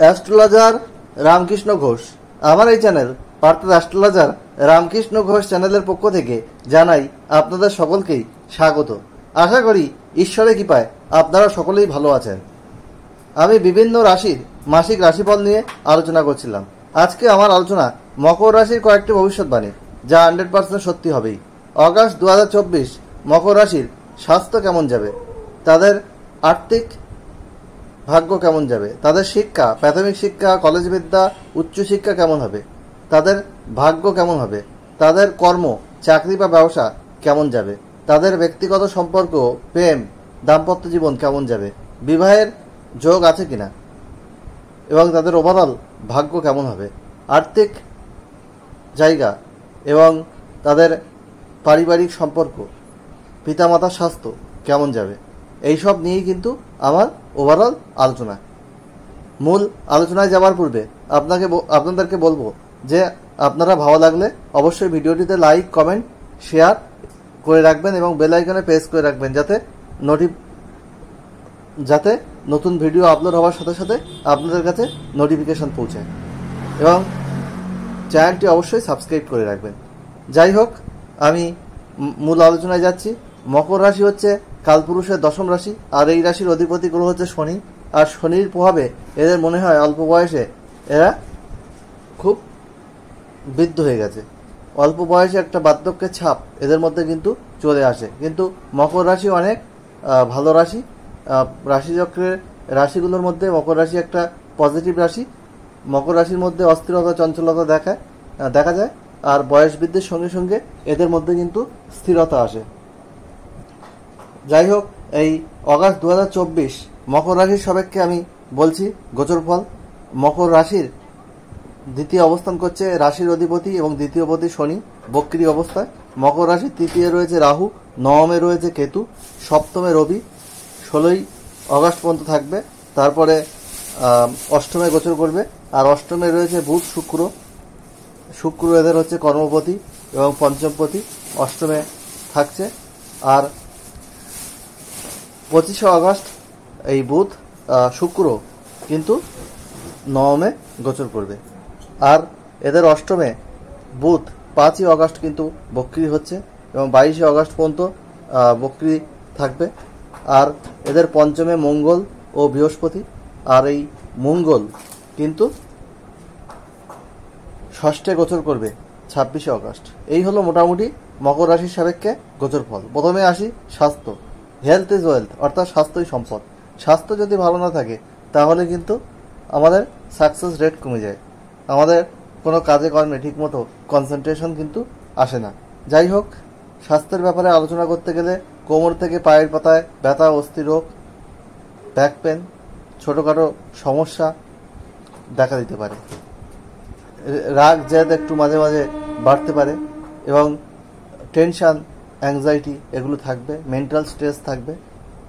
Astrologer Ramakrishna Ghosh. আমার এই channel অর্থাৎ অ্যাস্ট্রোলজার রামকৃষ্ণ ঘোষ চ্যানেলের পক্ষ থেকে জানাই আপনাদের সকলকেই স্বাগত। আশা করি ঈশ্বরের কৃপায় আপনারা সকলেই ভালো আছেন। আমি বিভিন্ন রাশির মাসিক রাশিফল নিয়ে আলোচনা করছিলাম। আজকে আমার আলোচনা মকর রাশির কয়েকটি ভবিষ্যৎবাণী, যা 100% সত্যি হবেই। অগাস্ট 2024 মকর রাশির স্বাস্থ্য কেমন যাবে, তাদের আর্থিক ভাগ্য কেমন যাবে, তাদের শিক্ষা, প্রাথমিক শিক্ষা, কলেজ বিদ্যা, উচ্চশিক্ষা কেমন হবে, তাদের ভাগ্য কেমন হবে, তাদের কর্ম, চাকরি বা ব্যবসা কেমন যাবে, তাদের ব্যক্তিগত সম্পর্ক, প্রেম, দাম্পত্য জীবন কেমন যাবে, বিবাহের যোগ আছে কিনা, এবং তাদের ওভারঅল ভাগ্য কেমন হবে, আর্থিক জায়গা এবং তাদের পারিবারিক সম্পর্ক, পিতামাতার স্বাস্থ্য কেমন যাবে, এইসব নিয়েই কিন্তু আমার ওভারঅল আলোচনা। মূল আলোচনায় যাওয়ার পূর্বে আপনাদেরকে বলবো যে আপনারা ভালো লাগলে অবশ্যই ভিডিওটিতে লাইক, কমেন্ট, শেয়ার করে রাখবেন এবং বেল আইকনে প্রেস করে রাখবেন, যাতে নতুন ভিডিও আপলোড হওয়ার সাথে সাথে আপনাদের কাছে নোটিফিকেশন পৌঁছায়, এবং চ্যানেলটি অবশ্যই সাবস্ক্রাইব করে রাখবেন। যাই হোক, আমি মূল আলোচনায় যাচ্ছি। মকর রাশি হচ্ছে কালপুরুষের দশম রাশি, আর এই রাশির অধিপতি গ্রহ হচ্ছে শনি। আর শনির প্রভাবে এদের মনে হয় অল্প বয়সে এরা খুব বৃদ্ধ হয়ে গেছে। অল্প বয়সে একটা বার্ধক্যের ছাপ এদের মধ্যে কিন্তু চলে আসে। কিন্তু মকর রাশি অনেক ভালো রাশি। রাশিচক্রের রাশিগুলোর মধ্যে মকর রাশি একটা পজিটিভ রাশি। মকর রাশির মধ্যে অস্থিরতা, চঞ্চলতা দেখা যায়, আর বয়স বৃদ্ধির সঙ্গে সঙ্গে এদের মধ্যে কিন্তু স্থিরতা আসে। যাই হোক, এই অগাস্ট 2024 মকর রাশির সাপেক্ষে আমি বলছি গোচরফল। মকর রাশির দ্বিতীয় অবস্থান করছে রাশির অধিপতি এবং দ্বিতীয়পতি শনি বক্রী অবস্থায়। মকর রাশির তৃতীয় রয়েছে রাহু, নবমে রয়েছে কেতু, সপ্তমে রবি 16ই অগাস্ট পর্যন্ত থাকবে। তারপরে অষ্টমে গোচর করবে। আর অষ্টমে রয়েছে বুধ, শুক্র এদের হচ্ছে কর্মপতি এবং পঞ্চমপতি, অষ্টমে থাকছে। আর 25শে অগাস্ট এই বুধ, শুক্র কিন্তু নবমে গোচর করবে। আর এদের অষ্টমে বুধ 5ই অগাস্ট কিন্তু বক্রী হচ্ছে এবং 22শে অগাস্ট পর্যন্ত বক্রী থাকবে। আর এদের পঞ্চমে মঙ্গল ও বৃহস্পতি, আর এই মঙ্গল কিন্তু ষষ্ঠে গোচর করবে 26শে অগাস্ট। এই হলো মোটামুটি মকর রাশির সাপেক্ষে গোচর ফল। প্রথমে আসি স্বাস্থ্য। হেলথ ইজ ওয়েলথ, অর্থাৎ স্বাস্থ্যই সম্পদ। স্বাস্থ্য যদি ভালো না থাকে তাহলে কিন্তু আমাদের সাকসেস রেট কমে যায়, আমাদের কোনো কাজে কর্মে ঠিকমতো কনসেন্ট্রেশন কিন্তু আসে না। যাই হোক, স্বাস্থ্যের ব্যাপারে আলোচনা করতে গেলে কোমর থেকে পায়ের পাতায় ব্যথা, অস্থি রোগ, ব্যাক পেন, ছোটোখাটো সমস্যা দেখা দিতে পারে। রাগ জেদ একটু মাঝে মাঝে বাড়তে পারে এবং টেনশান, অ্যাংজাইটি এগুলো থাকবে, মেন্টাল স্ট্রেস থাকবে।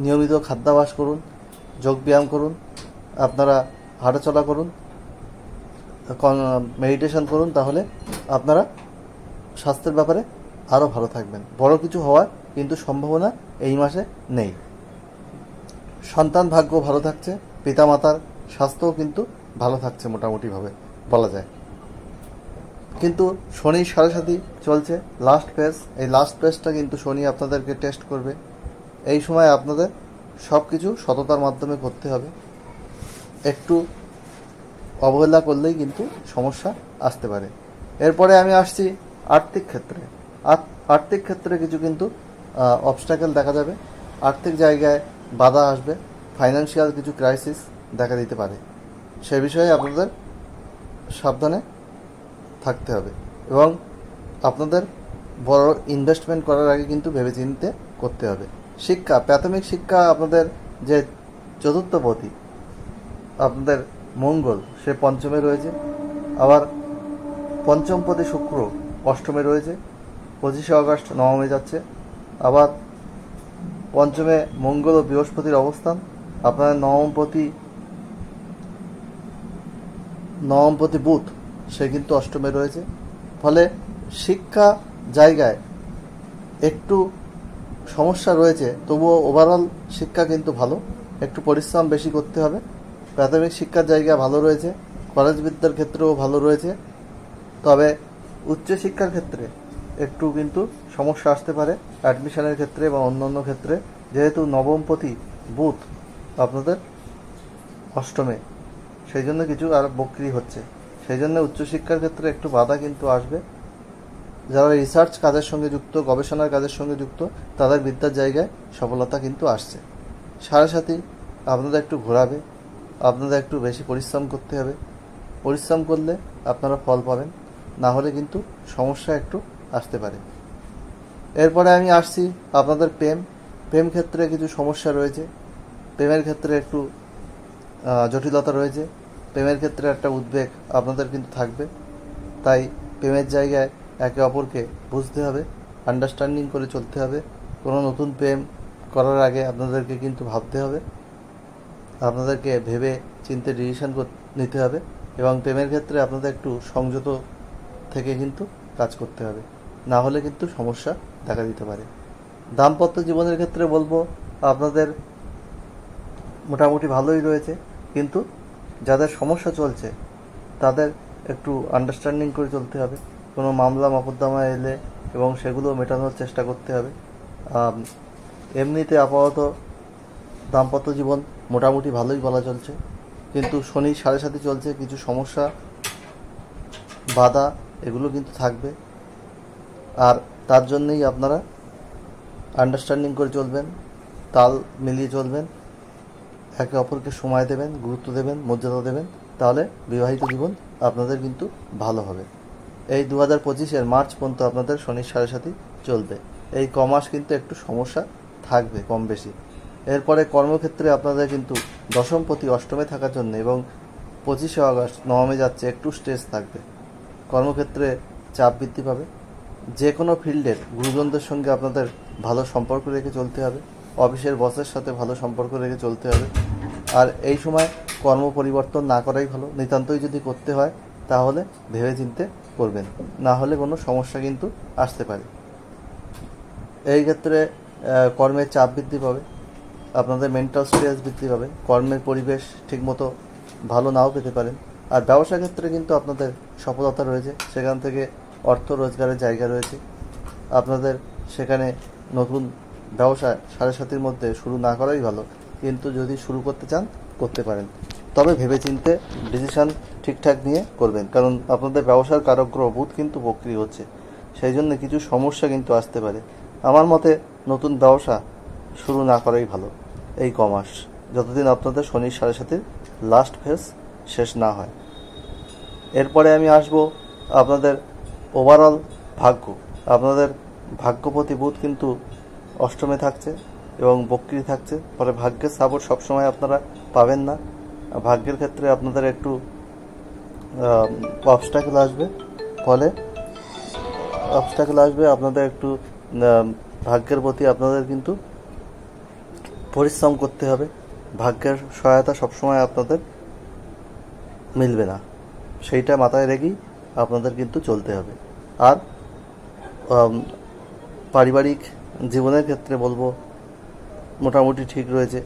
নিয়মিত খাদ্যাভ্যাস করুন, যোগব্যায়াম করুন, আপনারা হাঁটাচলা করুন, মেডিটেশন করুন, তাহলে আপনারা স্বাস্থ্যের ব্যাপারে আরও ভালো থাকবেন। বড় কিছু হওয়ার কিন্তু সম্ভাবনা এই মাসে নেই। সন্তান ভাগ্য ভালো থাকছে, পিতামাতার স্বাস্থ্যও কিন্তু ভালো থাকছে মোটামুটিভাবে বলা যায়। কিন্তু শনি 7.5 চলছে, লাস্ট ফেজ। এই লাস্ট ফেজটা কিন্তু শনি আপনাদেরকে টেস্ট করবে। এই সময় আপনাদের সব কিছু সততার মাধ্যমে করতে হবে। একটু অবহেলা করলেই কিন্তু সমস্যা আসতে পারে। এরপরে আমি আসছি আর্থিক ক্ষেত্রে। আর্থিক ক্ষেত্রে কিছু কিন্তু অবস্ট্যাকেল দেখা যাবে, আর্থিক জায়গায় বাধা আসবে, ফাইন্যান্সিয়াল কিছু ক্রাইসিস দেখা দিতে পারে। সে বিষয়ে আপনাদের সাবধানে থাকতে হবে এবং আপনাদের বড় ইনভেস্টমেন্ট করার আগে কিন্তু ভেবেচিন্তে করতে হবে। শিক্ষা, প্রাথমিক শিক্ষা, আপনাদের যে চতুর্থপতি আপনাদের মঙ্গল, সে পঞ্চমে রয়েছে। আবার পঞ্চমপতি শুক্র অষ্টমে রয়েছে, 25শে অগাস্ট নবমে যাচ্ছে। আবার পঞ্চমে মঙ্গল ও বৃহস্পতির অবস্থান। আপনাদের নবমপতি বুধ, সে কিন্তু অষ্টমে রয়েছে। ফলে শিক্ষা জায়গায় একটু সমস্যা রয়েছে, তবুও ওভারঅল শিক্ষা কিন্তু ভালো। একটু পরিশ্রম বেশি করতে হবে প্রাথমিক শিক্ষার জায়গা ভালো রয়েছে, কলেজ বিদ্যার ক্ষেত্রেও ভালো রয়েছে। তবে উচ্চশিক্ষার ক্ষেত্রে একটু কিন্তু সমস্যা আসতে পারে অ্যাডমিশনের ক্ষেত্রে বা অন্যান্য ক্ষেত্রে, যেহেতু নবমপতি বুধ আপনাদের অষ্টমে, সেই জন্য কিছু আর বক্রি হচ্ছে, সেই জন্য উচ্চশিক্ষার ক্ষেত্রে একটু বাধা কিন্তু আসবে। যারা রিসার্চ কাজের সঙ্গে যুক্ত, গবেষণার কাজের সঙ্গে যুক্ত, তাদের বিদ্যার জায়গায় সফলতা কিন্তু আসছে। সাথে আপনাদের একটু ঘোরাবে, আপনাদের একটু বেশি পরিশ্রম করতে হবে। পরিশ্রম করলে আপনারা ফল পাবেন, না হলে কিন্তু সমস্যা একটু আসতে পারে। এরপরে আমি আসছি আপনাদের প্রেম ক্ষেত্রে কিছু সমস্যা রয়েছে। প্রেমের ক্ষেত্রে একটু জটিলতা রয়েছে। প্রেমের ক্ষেত্রে একটা উদ্বেগ আপনাদের কিন্তু থাকবে। তাই প্রেমের জায়গায় একে অপরকে বুঝতে হবে, আন্ডারস্ট্যান্ডিং করে চলতে হবে। কোনো নতুন প্রেম করার আগে আপনাদেরকে কিন্তু ভাবতে হবে, আপনাদেরকে ভেবে চিন্তে ডিসিশন নিতে হবে, এবং প্রেমের ক্ষেত্রে আপনাদের একটু সংযত থেকে কিন্তু কাজ করতে হবে, না হলে কিন্তু সমস্যা দেখা দিতে পারে। দাম্পত্য জীবনের ক্ষেত্রে বলবো আপনাদের মোটামুটি ভালোই রয়েছে, কিন্তু যাদের সমস্যা চলছে তাদের একটু আন্ডারস্ট্যান্ডিং করে চলতে হবে। কোনো মামলা মকদ্দমা এলে এবং সেগুলো মেটানোর চেষ্টা করতে হবে। এমনিতে আপাতত দাম্পত্য জীবন মোটামুটি ভালোই বলা চলছে, কিন্তু শনি 7.5 চলছে, কিছু সমস্যা বাধা এগুলো কিন্তু থাকবে। আর তার জন্যই আপনারা আন্ডারস্ট্যান্ডিং করে চলবেন, তাল মিলিয়ে চলবেন, একে অপরকে সময় দেবেন, গুরুত্ব দেবেন, মর্যাদা দেবেন, তাহলে বিবাহিত জীবন আপনাদের কিন্তু ভালো হবে। এই 2025-এর মার্চ পর্যন্ত আপনাদের শনি 7.5 চলবে। এই কমাস কিন্তু একটু সমস্যা থাকবে কম বেশি। এরপরে কর্মক্ষেত্রে আপনাদের কিন্তু দশমপতি অষ্টমে থাকার জন্য এবং 25শে আগস্ট নবমে যাচ্ছে, একটু স্ট্রেস থাকবে। কর্মক্ষেত্রে চাপ বৃদ্ধি পাবে। যে কোনো ফিল্ডের গুরুজনদের সঙ্গে আপনাদের ভালো সম্পর্ক রেখে চলতে হবে, অফিসের বসের সাথে ভালো সম্পর্ক রেখে চলতে হবে। আর এই সময় কর্ম পরিবর্তন না করাই ভালো। নিতান্তই যদি করতে হয় তাহলে ভেবে চিন্তে করবেন, না হলে কোনো সমস্যা কিন্তু আসতে পারে। এই ক্ষেত্রে কর্মের চাপ বৃদ্ধি পাবে, আপনাদের মেন্টাল স্ট্রেস বৃদ্ধি পাবে, কর্মের পরিবেশ ঠিকমতো ভালো নাও পেতে পারেন। আর ব্যবসা ক্ষেত্রে কিন্তু আপনাদের সফলতা রয়েছে, সেখান থেকে অর্থ রোজগারের জায়গা রয়েছে। আপনাদের সেখানে নতুন ব্যবসা 7.5-র মধ্যে শুরু না করাই ভালো, কিন্তু যদি শুরু করতে চান করতে পারেন, তবে ভেবেচিন্তে ডিসিশান ঠিকঠাক নিয়ে করবেন, কারণ আপনাদের ব্যবসার কারক গ্রহ বুধ কিন্তু বক্রি হচ্ছে, সেই জন্য কিছু সমস্যা কিন্তু আসতে পারে। আমার মতে নতুন ব্যবসা শুরু না করাই ভালো এই কমাস, যতদিন আপনাদের শনি 7.5-র লাস্ট ফেজ শেষ না হয়। এরপরে আমি আসব আপনাদের ওভারঅল ভাগ্য। আপনাদের ভাগ্যপতি বুধ কিন্তু অষ্টমে থাকছে এবং বক্রি থাকছে, ফলে ভাগ্যের সাপোর্ট সবসময় আপনারা পাবেন না। ভাগ্যের ক্ষেত্রে আপনাদের একটু অবস্ট্যাকেল আসবে, আপনাদের একটু ভাগ্যের প্রতি আপনাদের কিন্তু পরিশ্রম করতে হবে। ভাগ্যের সহায়তা সবসময় আপনাদের মিলবে না, সেইটা মাথায় রেখেই আপনাদের কিন্তু চলতে হবে। আর পারিবারিক জীবনের ক্ষেত্রে বলবো মোটামুটি ঠিক রয়েছে।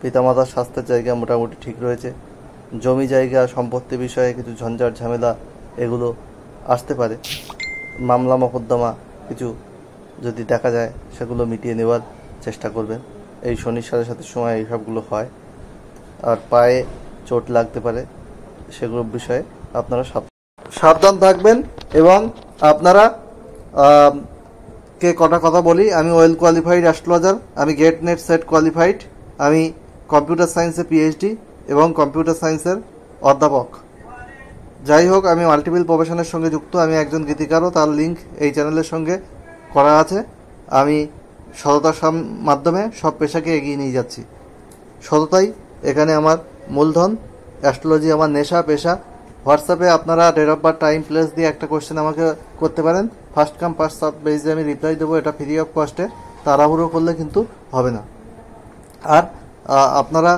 পিতামাতার স্বাস্থ্যের জায়গা মোটামুটি ঠিক রয়েছে। জমি জায়গা সম্পত্তি বিষয়ে কিছু ঝঞ্ঝাট ঝামেলা এগুলো আসতে পারে। মামলা মকদ্দমা কিছু যদি দেখা যায় সেগুলো মিটিয়ে নেওয়ার চেষ্টা করবেন। এই শনির 7.5 সময় এইসবগুলো হয়। আর পায়ে চোট লাগতে পারে, সেগুলোর বিষয়ে আপনারা সাবধান থাকবেন। এবং আপনারা কে কটা কথা বলি, আমি ওয়েল কোয়ালিফাইড অ্যাস্ট্রোলজার, আমি গেট নেট সেট কোয়ালিফাইড, আমি কম্পিউটার সায়েন্সে পিএইচডি এবং কম্পিউটার সায়েন্সের অধ্যাপক। যাই হোক, আমি মাল্টিপল প্রফেশনের সঙ্গে যুক্ত। আমি একজন গীতিকারও, তার লিঙ্ক এই চ্যানেলের সঙ্গে করা আছে। আমি সততার মাধ্যমে সব পেশাকে এগিয়ে নিয়ে যাচ্ছি। সততাই এখানে আমার মূলধন, অ্যাস্ট্রোলজি আমার নেশা পেশা। হোয়াটসঅ্যাপে আপনারা date of birth time place দিয়ে একটা কোশ্চেন আমাকে করতে পারেন। ফার্স্ট কাম ফার্স্ট সার্ভ বেসে আমি রিপ্লাই দেবো, এটা ফ্রি অফ কস্টে। তাড়াহুড়ো করলে কিন্তু হবে না। আর আপনারা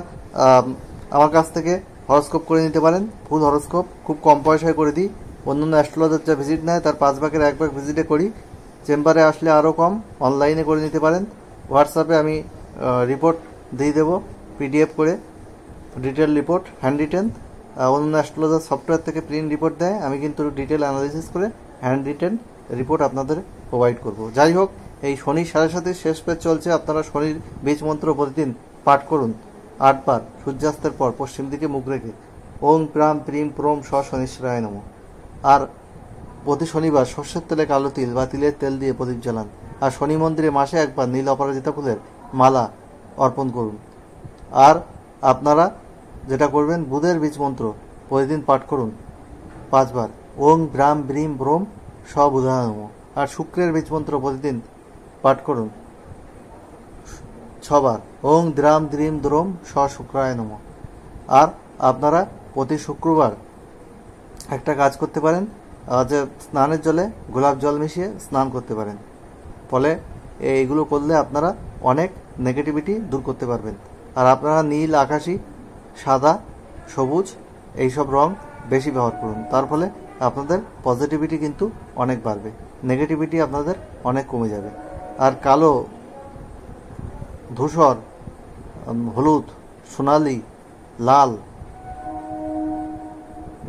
আমার কাছ থেকে হরস্কোপ করে নিতে পারেন। ফুল হরস্কোপ খুব কম পয়সায় করে দিই। অন্যান্য অ্যাস্ট্রোলজার যা ভিজিট নেয় তার 5 ভাগের 1 ভাগ ভিজিটে করি। চেম্বারে আসলে আরও কম, অনলাইনে করে নিতে পারেন। হোয়াটসঅ্যাপে আমি রিপোর্ট দিয়ে দেবো পিডিএফ করে, ডিটেল রিপোর্ট হ্যান্ড রিটেন, অন্য অ্যাস্ট্রোলজার সফটওয়্যার থেকে প্রিন্ট রিপোর্ট দেয়, আমি কিন্তু ডিটেল অ্যানালিসিস করে হ্যান্ড রিটেন রিপোর্ট আপনাদের প্রোভাইড করব। যাই হোক, এই শনি 7.5 শেষ পেজ চলছে। আপনারা শনির বীজ মন্ত্র প্রতিদিন পাঠ করুন 8 বার সূর্যাস্তের পর পশ্চিম দিকে মুখ রেখে। ওং প্রাম প্রিম প্রোম স শনিশ্বরায় নমঃ। আর প্রতি শনিবার সর্ষের তেলে কালো তিল বা তিলের তেল দিয়ে প্রদীপ জ্বালান। আর শনি মন্দিরে মাসে একবার নীল অপরাজিতা ফুলের মালা অর্পণ করুন। আর আপনারা যেটা করবেন, বুধের বীজ মন্ত্র প্রতিদিন পাঠ করুন 5 বার। ওং ব্রাম ব্রিম ব্রোম স বুধায় নমঃ। আর শুক্রের বীজ মন্ত্র প্রতিদিন পাঠ করুন 6 বার। ওং দ্রাম দ্রিম দ্রোম স শুক্রায় নমঃ। আর আপনারা প্রতি শুক্রবার একটা কাজ করতে পারেন, যে স্নানের জলে গোলাপ জল মিশিয়ে স্নান করতে পারেন। ফলে এইগুলো করলে আপনারা অনেক নেগেটিভিটি দূর করতে পারবেন। আর আপনারা নীল, আকাশি, সাদা, সবুজ এইসব রং বেশি ব্যবহার করুন। তার ফলে আপনাদের পজিটিভিটি কিন্তু অনেক বাড়বে, নেগেটিভিটি আপনাদের অনেক কমে যাবে। আর কালো, ধূসর, হলুদ, সোনালি, লাল,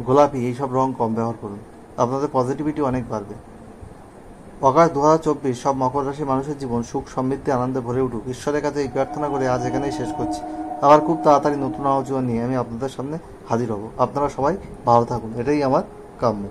গোলাপি এইসব রং কম ব্যবহার করুন, আপনাদের পজিটিভিটি অনেক বাড়বে। অগাস্ট 2024 সব মকর রাশি মানুষের জীবন সুখ, সমৃদ্ধি, আনন্দে ভরে উঠুক। ঈশ্বরের কাছে এই প্রার্থনা করে আজ এখানেই শেষ করছি। আবার খুব তাড়াতাড়ি নতুন আলোচনা নিয়ে আমি আপনাদের সামনে হাজির হব। আপনারা সবাই ভালো থাকুন, এটাই আমার কাম্য।